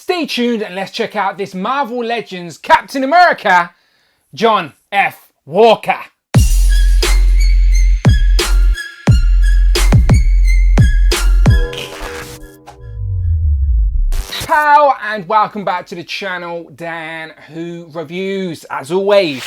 Stay tuned and let's check out this Marvel Legends Captain America, John F. Walker. Ciao and welcome back to the channel, Dan Who Reviews. As always,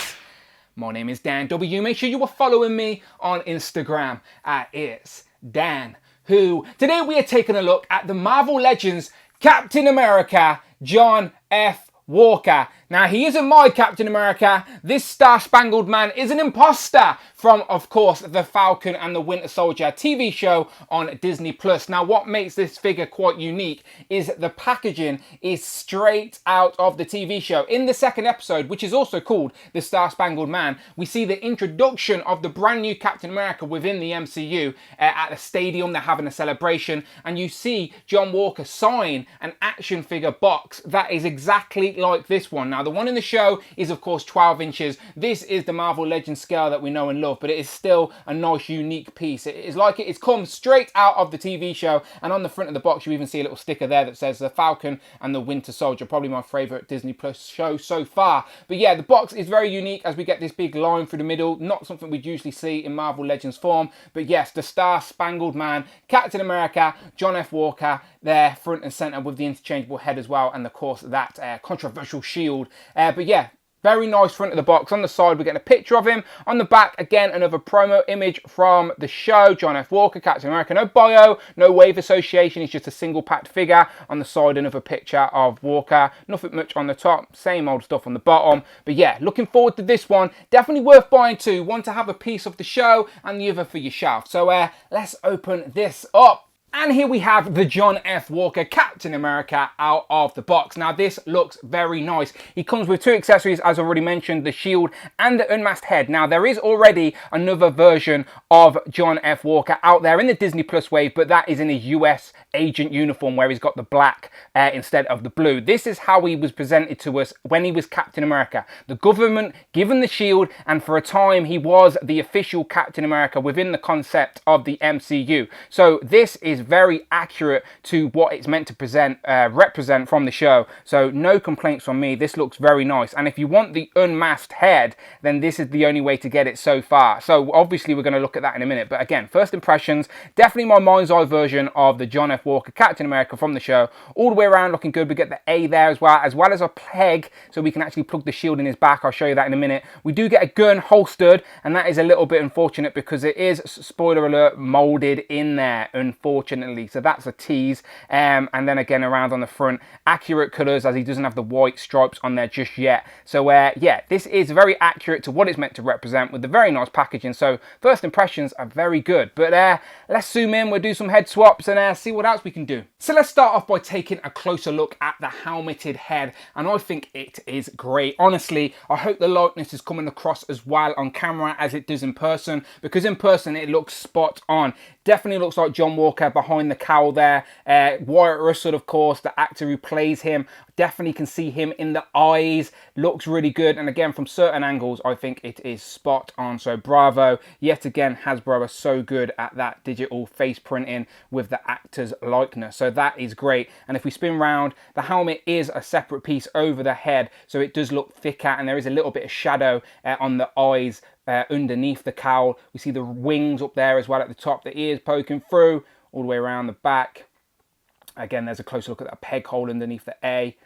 my name is Dan W. Make sure you are following me on Instagram at It's Dan Who. Today we are taking a look at the Marvel Legends Captain America, John F. Walker. Now, he isn't my Captain America. This star-spangled man is an imposter from, of course, the Falcon and the Winter Soldier TV show on Disney+. Now, what makes this figure quite unique is the packaging is straight out of the TV show. In the second episode, which is also called The Star-Spangled Man, we see the introduction of the brand new Captain America within the MCU at the stadium. They're having a celebration, and you see John Walker sign an action figure box that is exactly like this one. Now, the one in the show is, of course, 12 inches. This is the Marvel Legends scale that we know and love, but it is still a nice, unique piece. It is like it's come straight out of the TV show, and on the front of the box, you even see a little sticker there that says The Falcon and the Winter Soldier, probably my favourite Disney Plus show so far. But yeah, the box is very unique as we get this big line through the middle, not something we'd usually see in Marvel Legends form, but yes, the Star-Spangled Man, Captain America, John F. Walker, there front and centre with the interchangeable head as well, and of course that controversial shield. But yeah, very nice front of the box. On the side, we're getting a picture of him. On the back, again, another promo image from the show. John F. Walker, Captain America. No bio, no wave association. He's just a single packed figure. On the side, another picture of Walker. Nothing much on the top. Same old stuff on the bottom. But yeah, looking forward to this one. Definitely worth buying two. One to have a piece of the show and the other for yourself. So let's open this up. And here we have the John F. Walker Captain America out of the box. Now, this looks very nice. He comes with two accessories, as already mentioned, the shield and the unmasked head. Now, there is already another version of John F. Walker out there in the Disney Plus wave, but that is in a US agent uniform where he's got the black instead of the blue. This is how he was presented to us when he was Captain America. The government given the shield, and for a time, he was the official Captain America within the concept of the MCU. So this is very accurate to what it's meant to represent from the show. So no complaints from me. This looks very nice. And if you want the unmasked head, then this is the only way to get it so far. So obviously we're going to look at that in a minute. But again, first impressions, definitely my mind's eye version of the John F. Walker Captain America from the show. All the way around looking good. We get the A there as well as a peg so we can actually plug the shield in his back. I'll show you that in a minute. We do get a gun holstered, and that is a little bit unfortunate because it is, spoiler alert, molded in there, unfortunately. So that's a tease. And then again around on the front, accurate colours as he doesn't have the white stripes on there just yet. So yeah, this is very accurate to what it's meant to represent with the very nice packaging. So first impressions are very good. But let's zoom in, we'll do some head swaps and see what else we can do. So let's start off by taking a closer look at the helmeted head. And I think it is great. Honestly, I hope the likeness is coming across as well on camera as it does in person, because in person it looks spot on. Definitely looks like John Walker behind the cowl there. Wyatt Russell, of course, the actor who plays him, definitely can see him in the eyes. Looks really good. And again, from certain angles, I think it is spot on. So bravo. Yet again, Hasbro are so good at that digital face printing with the actor's likeness. So that is great. And if we spin round, the helmet is a separate piece over the head. So it does look thicker, and there is a little bit of shadow on the eyes underneath the cowl. We see the wings up there as well at the top, the ears poking through all the way around the back. Again, there's a closer look at that peg hole underneath the A.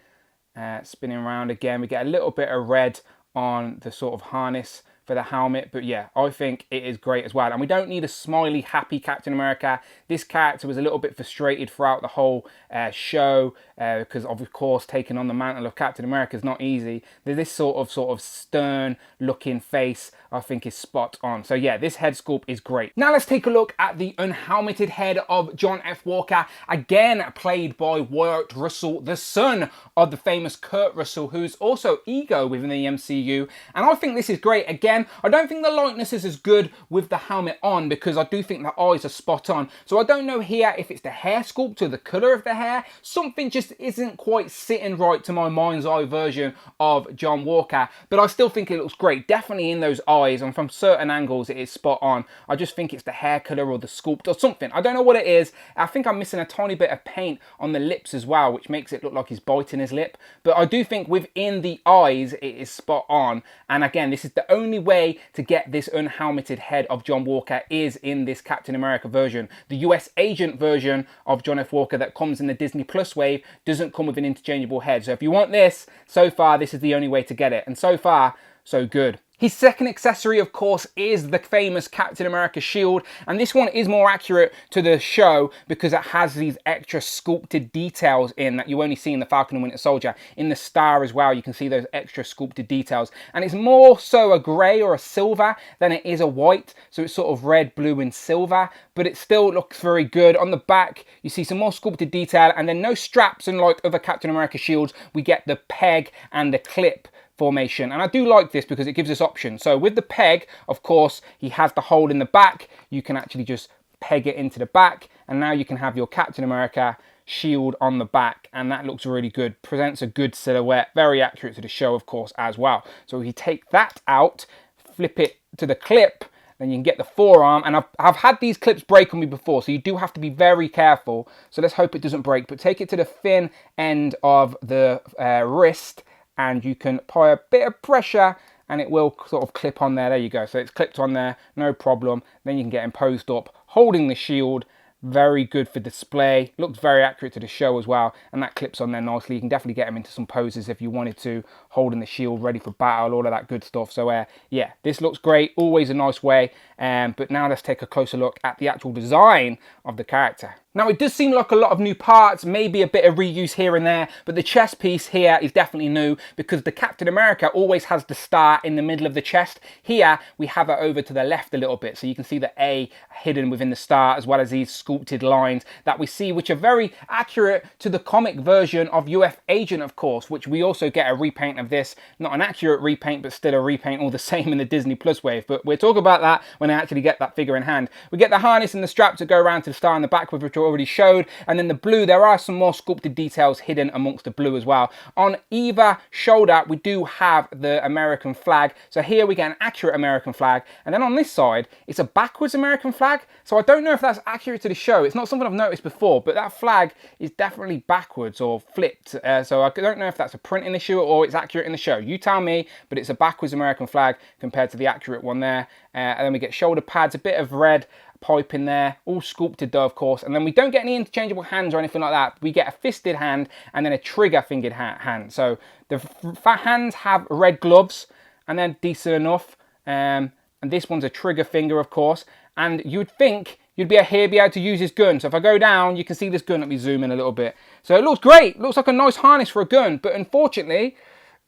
Spinning around again, we get a little bit of red on the sort of harness for the helmet, but yeah, I think it is great as well. And we don't need a smiley, happy Captain America. This character was a little bit frustrated throughout the whole show because of course taking on the mantle of Captain America is not easy. This sort of stern looking face I think is spot on. So yeah, this head sculpt is great. Now let's take a look at the unhelmeted head of John F. Walker, again played by Wyatt Russell, the son of the famous Kurt Russell, who's also Ego within the MCU. And I think this is great. Again, again, I don't think the likeness is as good with the helmet on, because I do think the eyes are spot on. So I don't know here if it's the hair sculpt or the colour of the hair. Something just isn't quite sitting right to my mind's eye version of John Walker, but I still think it looks great. Definitely in those eyes, and from certain angles it is spot on. I just think it's the hair colour or the sculpt or something. I don't know what it is. I think I'm missing a tiny bit of paint on the lips as well, which makes it look like he's biting his lip. But I do think within the eyes it is spot on. And again, this is the only way to get this unhelmeted head of John Walker is in this Captain America version. The US agent version of John F. Walker that comes in the Disney Plus wave doesn't come with an interchangeable head. So if you want this, so far this is the only way to get it. And so far, so good. His second accessory, of course, is the famous Captain America shield, and this one is more accurate to the show because it has these extra sculpted details in that you only see in the Falcon and Winter Soldier. In the star as well, you can see those extra sculpted details, and it's more so a grey or a silver than it is a white, so it's sort of red, blue and silver, but it still looks very good. On the back, you see some more sculpted detail, and then no straps, unlike other Captain America shields. We get the peg and the clip formation, and I do like this because it gives us options. So with the peg, of course, he has the hole in the back. You can actually just peg it into the back, and now you can have your Captain America shield on the back, and that looks really good. Presents a good silhouette, very accurate to the show, of course, as well. So if you take that out, flip it to the clip, then you can get the forearm, and I've had these clips break on me before, so you do have to be very careful. So let's hope it doesn't break, but take it to the thin end of the wrist, and you can apply a bit of pressure and it will sort of clip on there. There you go. So it's clipped on there, no problem. Then you can get him posed up, holding the shield. Very good for display. Looks very accurate to the show as well. And that clips on there nicely. You can definitely get him into some poses if you wanted to, holding the shield, ready for battle, all of that good stuff. So yeah, this looks great. Always a nice way. But now let's take a closer look at the actual design of the character. Now, it does seem like a lot of new parts, maybe a bit of reuse here and there, but the chest piece here is definitely new because the Captain America always has the star in the middle of the chest. Here, we have it over to the left a little bit, so you can see the A hidden within the star, as well as these sculpted lines that we see, which are very accurate to the comic version of UF Agent, of course, which we also get a repaint of this. Not an accurate repaint, but still a repaint all the same in the Disney Plus wave, but we'll talk about that when I actually get that figure in hand. We get the harness and the strap to go around to the star in the back, which already showed, and then the blue, there are some more sculpted details hidden amongst the blue as well. On either shoulder we do have the American flag, so here we get an accurate American flag, and then on this side it's a backwards American flag, so I don't know if that's accurate to the show. It's not something I've noticed before, but that flag is definitely backwards or flipped, so I don't know if that's a print issue or it's accurate in the show. You tell me, but it's a backwards American flag compared to the accurate one there. And then we get shoulder pads, a bit of red pipe in there, all sculpted though, of course, and then we don't get any interchangeable hands or anything like that. We get a fisted hand and then a trigger fingered hand. So the hands have red gloves, and they're decent enough, and this one's a trigger finger, of course, and you'd think you'd be able to use his gun. So if I go down, you can see this gun. Let me zoom in a little bit. So it looks great, looks like a nice harness for a gun, but unfortunately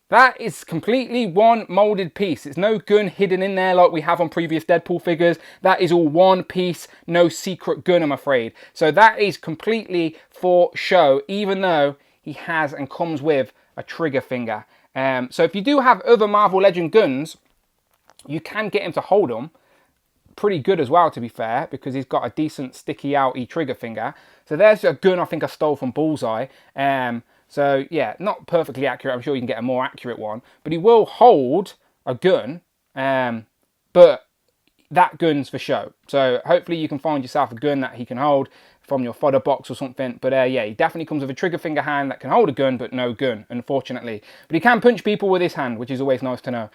that is completely one molded piece. There's no gun hidden in there like we have on previous Deadpool figures. That is all one piece, no secret gun, I'm afraid. So that is completely for show, even though he has and comes with a trigger finger. So if you do have other Marvel Legend guns, you can get him to hold them. Pretty good as well, to be fair, because he's got a decent sticky outy trigger finger. So there's a gun I think I stole from Bullseye. So yeah, not perfectly accurate. I'm sure you can get a more accurate one, but he will hold a gun, but that gun's for show. So hopefully you can find yourself a gun that he can hold from your fodder box or something. But yeah, he definitely comes with a trigger finger hand that can hold a gun, but no gun, unfortunately. But he can punch people with his hand, which is always nice to know.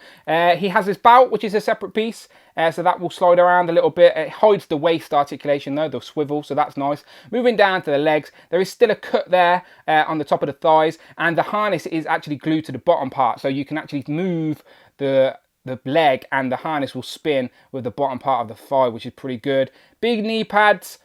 He has his belt, which is a separate piece, so that will slide around a little bit. It hides the waist articulation though, the swivel, so that's nice. Moving down to the legs, there is still a cut there on the top of the thighs, and the harness is actually glued to the bottom part, so you can actually move the leg and the harness will spin with the bottom part of the thigh, which is pretty good. Big knee pads,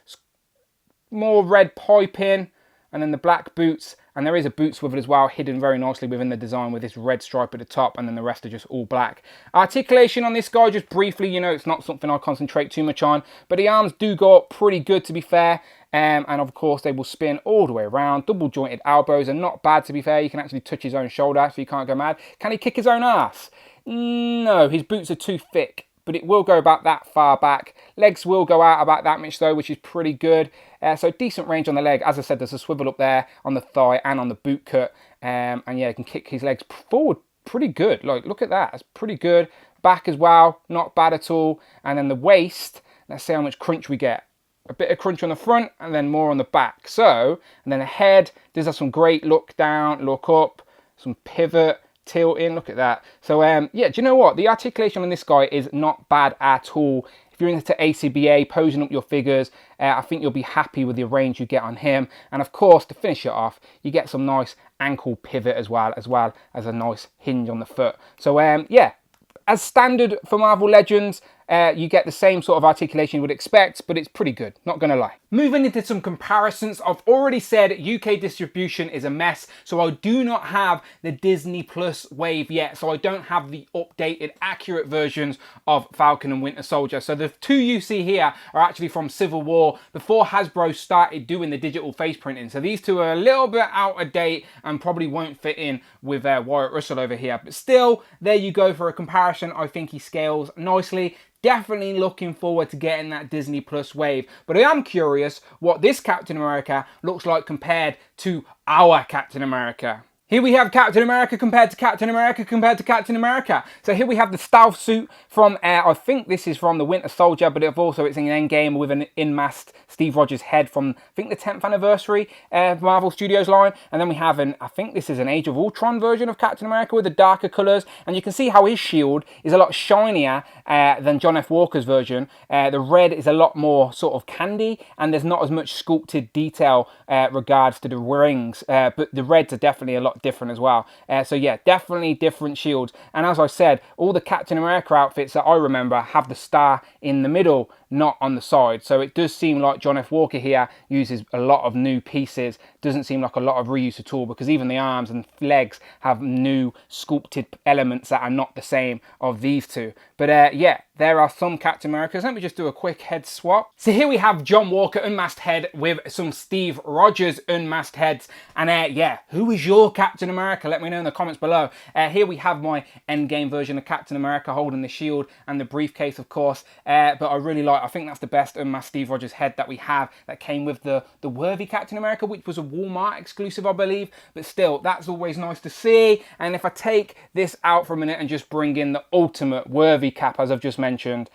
more red piping, and then the black boots, and there is a boot swivel as well, hidden very nicely within the design with this red stripe at the top, and then the rest are just all black. Articulation on this guy, just briefly, you know, it's not something I concentrate too much on, but the arms do go up pretty good, to be fair. And of course they will spin all the way around. Double jointed elbows are not bad, to be fair. You can actually touch his own shoulder, so you can't go mad. Can he kick his own ass? No, his boots are too thick, but it will go about that far back. Legs will go out about that much though, which is pretty good. So decent range on the leg. As I said, there's a swivel up there on the thigh and on the boot cut. And yeah, he can kick his legs forward pretty good. Like, look at that. It's pretty good. Back as well, not bad at all. And then the waist, let's see how much crunch we get. A bit of crunch on the front and then more on the back. So, and then the head does have some great look down, look up, some pivot, tilt in. Look at that. So yeah, do you know what? The articulation on this guy is not bad at all. If you're into ACBA, posing up your figures, I think you'll be happy with the range you get on him. And of course, to finish it off, you get some nice ankle pivot as well as a nice hinge on the foot. So yeah, as standard for Marvel Legends, you get the same sort of articulation you would expect, but it's pretty good, not gonna lie. Moving into some comparisons, I've already said UK distribution is a mess, so I do not have the Disney Plus wave yet, so I don't have the updated, accurate versions of Falcon and Winter Soldier. So the two you see here are actually from Civil War, before Hasbro started doing the digital face printing. So these two are a little bit out of date and probably won't fit in with Wyatt Russell over here. But still, there you go for a comparison. I think he scales nicely. Definitely looking forward to getting that Disney Plus wave. But I am curious what this Captain America looks like compared to our Captain America. Here we have Captain America compared to Captain America compared to Captain America. So here we have the stealth suit from, I think this is from the Winter Soldier, but it's in Endgame with an in-masked Steve Rogers head from, I think, the 10th anniversary Marvel Studios line. And then we have I think this is an Age of Ultron version of Captain America with the darker colours. And you can see how his shield is a lot shinier than John F. Walker's version. The red is a lot more sort of candy, and there's not as much sculpted detail regards to the rings. But the reds are definitely a lot different as well. So yeah, definitely different shields. And as I said, all the Captain America outfits that I remember have the star in the middle, not on the side. So it does seem like John F. Walker here uses a lot of new pieces. Doesn't seem like a lot of reuse at all, because even the arms and legs have new sculpted elements that are not the same of these two. But yeah, there are some Captain Americas. Let me just do a quick head swap. So here we have John Walker unmasked head with some Steve Rogers unmasked heads. And yeah, who is your Captain America? Let me know in the comments below. Here we have my Endgame version of Captain America holding the shield and the briefcase, of course. But I really like, I think that's the best unmasked Steve Rogers head that we have, that came with the Worthy Captain America, which was a Walmart exclusive, I believe. But still, that's always nice to see. And if I take this out for a minute and just bring in the ultimate Worthy cap, as I've just mentioned,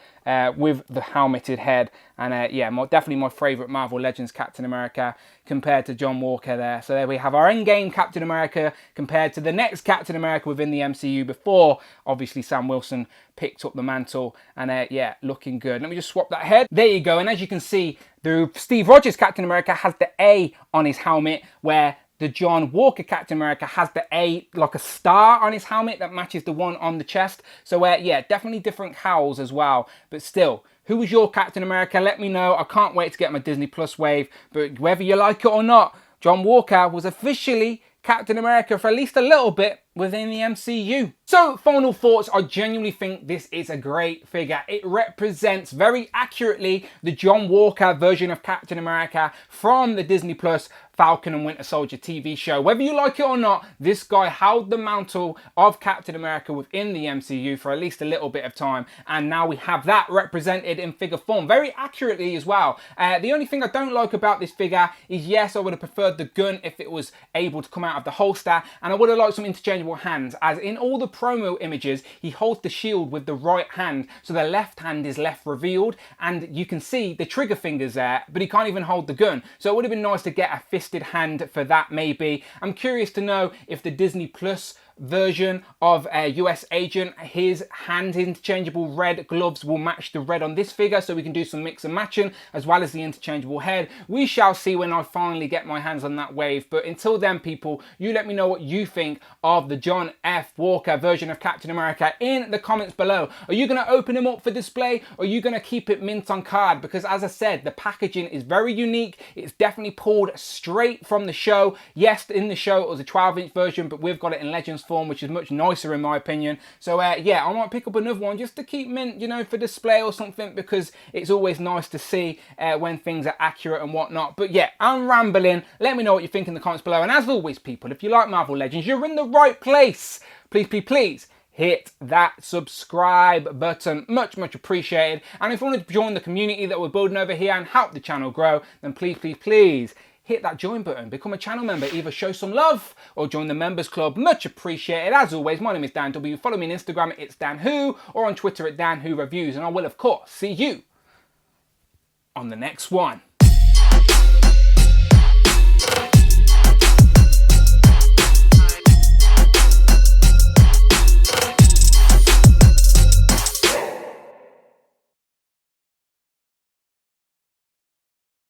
with the helmeted head, and yeah, definitely my favourite Marvel Legends Captain America compared to John Walker there. So there we have our Endgame Captain America compared to the next Captain America within the MCU before, obviously, Sam Wilson picked up the mantle, and yeah, looking good. Let me just swap that head. There you go. And as you can see, the Steve Rogers Captain America has the A on his helmet, where the John Walker Captain America has the A, like a star on his helmet that matches the one on the chest. So yeah, definitely different cowls as well. But still, who was your Captain America? Let me know. I can't wait to get my Disney Plus wave. But whether you like it or not, John Walker was officially Captain America for at least a little bit within the MCU. So, final thoughts. I genuinely think this is a great figure. It represents very accurately the John Walker version of Captain America from the Disney Plus Falcon and Winter Soldier TV show. Whether you like it or not, this guy held the mantle of Captain America within the MCU for at least a little bit of time, and now we have that represented in figure form very accurately as well. The only thing I don't like about this figure is, yes, I would have preferred the gun if it was able to come out of the holster, and I would have liked some interchangeable hands, as in all the promo images he holds the shield with the right hand, so the left hand is left revealed, and you can see the trigger fingers there, but he can't even hold the gun. So it would have been nice to get a fisted hand for that, maybe. I'm curious to know if the Disney Plus version of a US Agent, his hand interchangeable red gloves will match the red on this figure, so we can do some mix and matching as well as the interchangeable head. We shall see when I finally get my hands on that wave. But until then, people, you let me know what you think of the John F. Walker version of Captain America in the comments below. Are you going to open him up for display, or are you going to keep it mint on card? Because as I said, the packaging is very unique. It's definitely pulled straight from the show. Yes, in the show it was a 12-inch version, but we've got it in Legends form, which is much nicer in my opinion. So yeah, I might pick up another one just to keep mint, you know, for display or something, because it's always nice to see when things are accurate and whatnot. But yeah, I'm rambling. Let me know what you think in the comments below. And as always, people, if you like Marvel Legends, you're in the right place. Please, please, please, hit that subscribe button. Much appreciated. And if you want to join the community that we're building over here and help the channel grow, then please hit that join button, become a channel member, either show some love or join the members club. Much appreciated. As always, my name is Dan W. Follow me on Instagram, it's Dan Who, or on Twitter at Dan Who Reviews. And I will, of course, see you on the next one.